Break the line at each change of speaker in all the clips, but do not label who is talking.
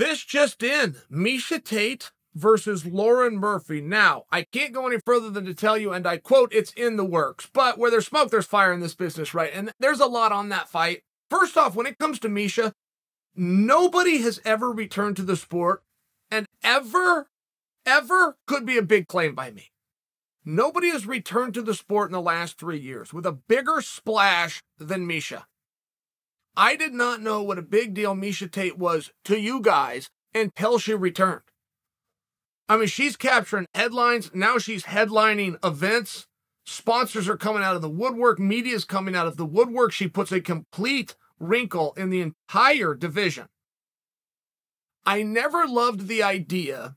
This just in, Miesha Tate versus Lauren Murphy. Now, I can't go any further than to tell you, and I quote, it's in the works. But where there's smoke, there's fire in this business, right? And there's a lot on that fight. First off, when it comes to Miesha, nobody has ever returned to the sport, and ever could be a big claim by me. Nobody has returned to the sport in the last 3 years with a bigger splash than Miesha. I did not know what a big deal Miesha Tate was to you guys until she returned. I mean, she's capturing headlines. Now she's headlining events. Sponsors are coming out of the woodwork. Media is coming out of the woodwork. She puts a complete wrinkle in the entire division. I never loved the idea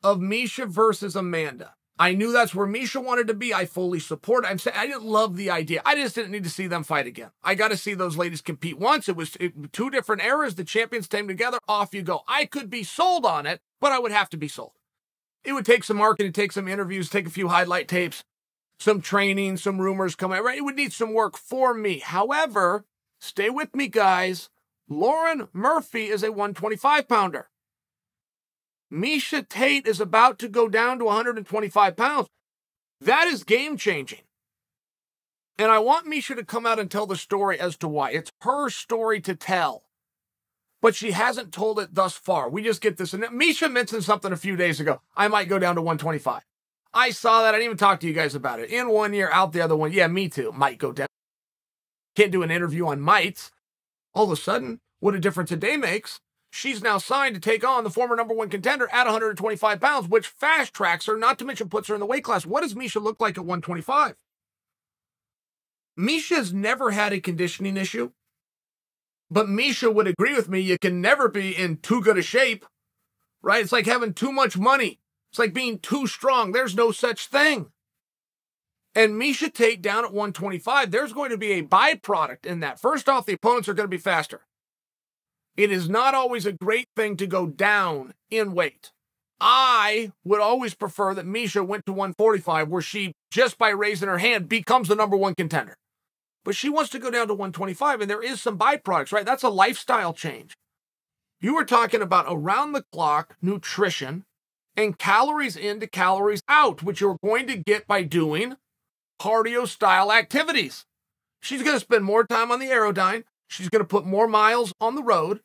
of Miesha versus Amanda. I knew that's where Miesha wanted to be. I fully support it. I'm saying I didn't love the idea. I just didn't need to see them fight again. I got to see those ladies compete once. It was two different eras. The champions came together. Off you go. I could be sold on it, but I would have to be sold. It would take some marketing, take some interviews, take a few highlight tapes, some training, some rumors coming out. Right? It would need some work for me. However, stay with me, guys. Lauren Murphy is a 125-pounder. Miesha Tate is about to go down to 125 pounds. That is game-changing. And I want Miesha to come out and tell the story as to why. It's her story to tell. But she hasn't told it thus far. We just get this. And Miesha mentioned something a few days ago. I might go down to 125. I saw that. I didn't even talk to you guys about it. In 1 year, out the other one. Yeah, me too. Might go down. Can't do an interview on mites. All of a sudden, what a difference a day makes. She's now signed to take on the former #1 contender at 125 pounds, which fast tracks her, not to mention puts her in the weight class. What does Miesha look like at 125? Miesha's never had a conditioning issue, but Miesha would agree with me, you can never be in too good a shape, right? It's like having too much money. It's like being too strong. There's no such thing. And Miesha Tate down at 125, there's going to be a byproduct in that. First off, the opponents are going to be faster. It is not always a great thing to go down in weight. I would always prefer that Miesha went to 145, where she, just by raising her hand, becomes the #1 contender. But she wants to go down to 125, and there is some byproducts, right? That's a lifestyle change. You were talking about around-the-clock nutrition and calories in to calories out, which you're going to get by doing cardio-style activities. She's going to spend more time on the Aerodyne. She's going to put more miles on the road.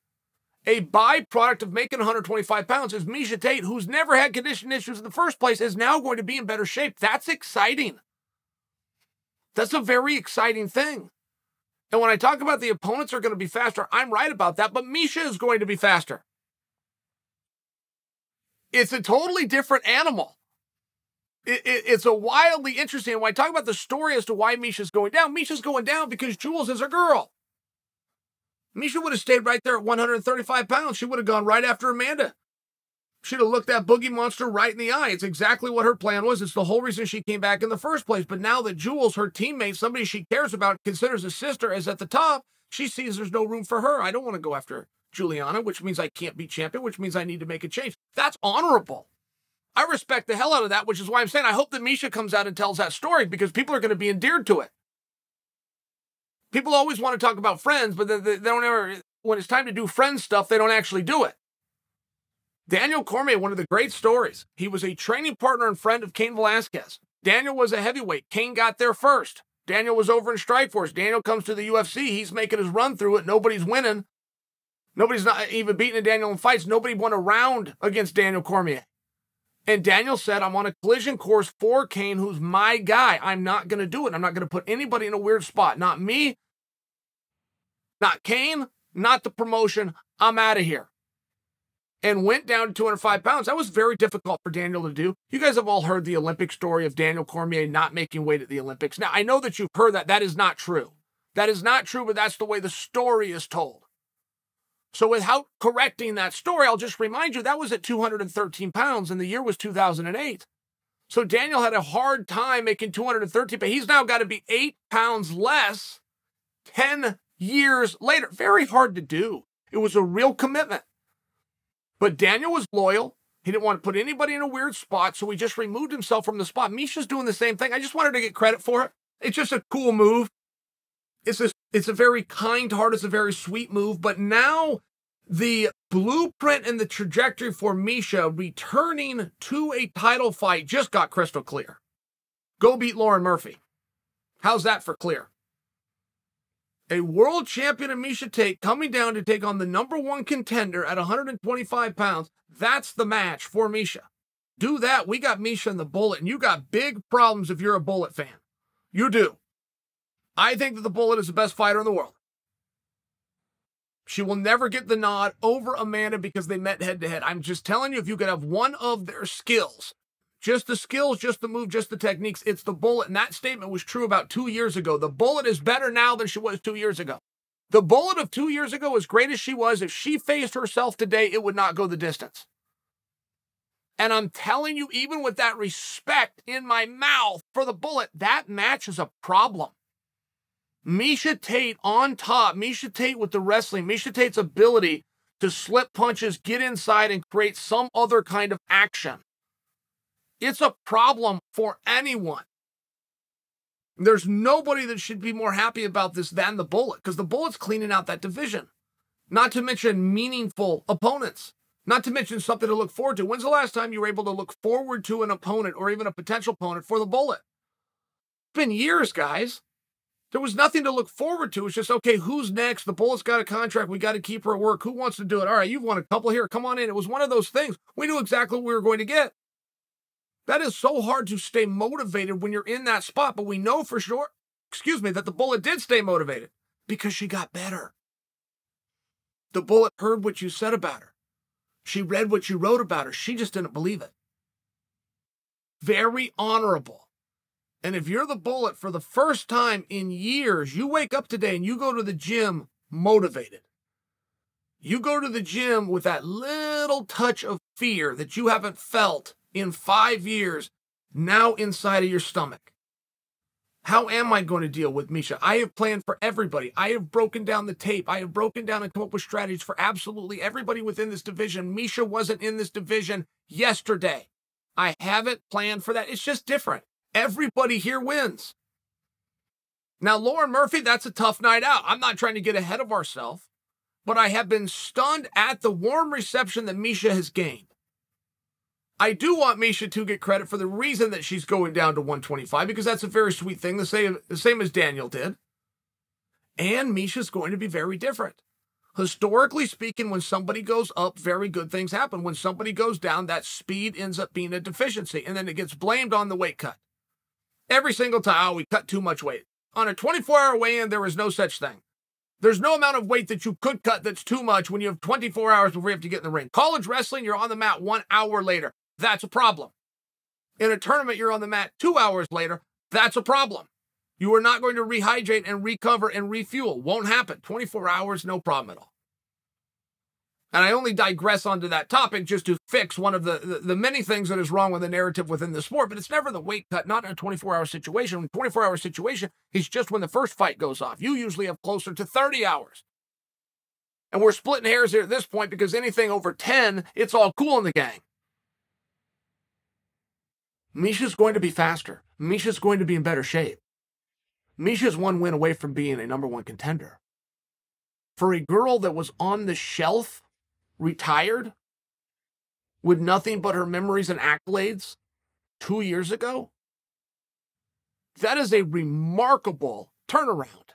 A byproduct of making 125 pounds is Miesha Tate, who's never had condition issues in the first place, is now going to be in better shape. That's exciting. That's a very exciting thing. And when I talk about the opponents are going to be faster, I'm right about that, but Miesha is going to be faster. It's a totally different animal. It's a wildly interesting, and when I talk about the story as to why Miesha's going down because Jules is her girl. Miesha would have stayed right there at 135 pounds. She would have gone right after Amanda. She'd have looked that boogie monster right in the eye. It's exactly what her plan was. It's the whole reason she came back in the first place. But now that Jules, her teammate, somebody she cares about, considers a sister, is at the top, she sees there's no room for her. I don't want to go after Juliana, which means I can't be champion, which means I need to make a change. That's honorable. I respect the hell out of that, which is why I'm saying I hope that Miesha comes out and tells that story, because people are going to be endeared to it. People always want to talk about friends, but they don't ever, when it's time to do friend stuff, they don't actually do it. Daniel Cormier, one of the great stories. He was a training partner and friend of Cain Velasquez. Daniel was a heavyweight. Cain got there first. Daniel was over in Strikeforce. Daniel comes to the UFC. He's making his run through it. Nobody's winning. Nobody's not even beating Daniel in fights. Nobody won a round against Daniel Cormier. And Daniel said, I'm on a collision course for Cain, who's my guy. I'm not going to do it. I'm not going to put anybody in a weird spot. Not me, not Cain, not the promotion. I'm out of here. And went down to 205 pounds. That was very difficult for Daniel to do. You guys have all heard the Olympic story of Daniel Cormier not making weight at the Olympics. Now, I know that you've heard that. That is not true. That is not true, but that's the way the story is told. So without correcting that story, I'll just remind you, that was at 213 pounds, and the year was 2008. So Daniel had a hard time making 213, but he's now got to be 8 pounds less 10 years later. Very hard to do. It was a real commitment. But Daniel was loyal. He didn't want to put anybody in a weird spot, so he just removed himself from the spot. Miesha's doing the same thing. I just wanted to get credit for it. It's just a cool move. It's a very kind heart. It's a very sweet move. But now The blueprint and the trajectory for Miesha returning to a title fight just got crystal clear. Go beat Lauren Murphy. How's that for clear? A world champion in Miesha Tate coming down to take on the #1 contender at 125 pounds. That's the match for Miesha. Do that. We got Miesha in the Bullet, and you got big problems if you're a Bullet fan. You do. I think that the Bullet is the best fighter in the world. She will never get the nod over Amanda because they met head-to-head. I'm just telling you, if you could have one of their skills, just the skills, just the move, just the techniques, it's the Bullet. And that statement was true about 2 years ago. The Bullet is better now than she was 2 years ago. The Bullet of 2 years ago, as great as she was, if she faced herself today, it would not go the distance. And I'm telling you, even with that respect in my mouth for the Bullet, that match is a problem. Miesha Tate on top, Miesha Tate with the wrestling, Miesha Tate's ability to slip punches, get inside, and create some other kind of action. It's a problem for anyone. There's nobody that should be more happy about this than the Bullet, because the Bullet's cleaning out that division. Not to mention meaningful opponents. Not to mention something to look forward to. When's the last time you were able to look forward to an opponent or even a potential opponent for the Bullet? It's been years, guys. There was nothing to look forward to. It's just, okay, who's next? The Bullet's got a contract. We got to keep her at work. Who wants to do it? All right, you've won a couple here. Come on in. It was one of those things. We knew exactly what we were going to get. That is so hard to stay motivated when you're in that spot. But we know for sure, that the Bullet did stay motivated because she got better. The Bullet heard what you said about her. She read what you wrote about her. She just didn't believe it. Very honorable. And if you're the Bullet for the first time in years, you wake up today and you go to the gym motivated. You go to the gym with that little touch of fear that you haven't felt in 5 years now inside of your stomach. How am I going to deal with Miesha? I have planned for everybody. I have broken down the tape. I have broken down and come up with strategies for absolutely everybody within this division. Miesha wasn't in this division yesterday. I haven't planned for that. It's just different. Everybody here wins. Now, Lauren Murphy, that's a tough night out. I'm not trying to get ahead of ourselves, but I have been stunned at the warm reception that Miesha has gained. I do want Miesha to get credit for the reason that she's going down to 125, because that's a very sweet thing, the same as Daniel did. And Miesha's going to be very different. Historically speaking, when somebody goes up, very good things happen. When somebody goes down, that speed ends up being a deficiency, and then it gets blamed on the weight cut. Every single time, oh, we cut too much weight. On a 24-hour weigh-in, there is no such thing. There's no amount of weight that you could cut that's too much when you have 24 hours before you have to get in the ring. College wrestling, you're on the mat 1 hour later. That's a problem. In a tournament, you're on the mat 2 hours later. That's a problem. You are not going to rehydrate and recover and refuel. Won't happen. 24 hours, no problem at all. And I only digress onto that topic just to fix one of the many things that is wrong with the narrative within the sport, but it's never the weight cut, not in a 24-hour situation. In a 24-hour situation, it's just when the first fight goes off. You usually have closer to 30 hours. And we're splitting hairs here at this point because anything over 10, it's all cool in the gang. Miesha's going to be faster. Miesha's going to be in better shape. Miesha's 1 win away from being a #1 contender. For a girl that was on the shelf, retired, with nothing but her memories and accolades 2 years ago, that is a remarkable turnaround.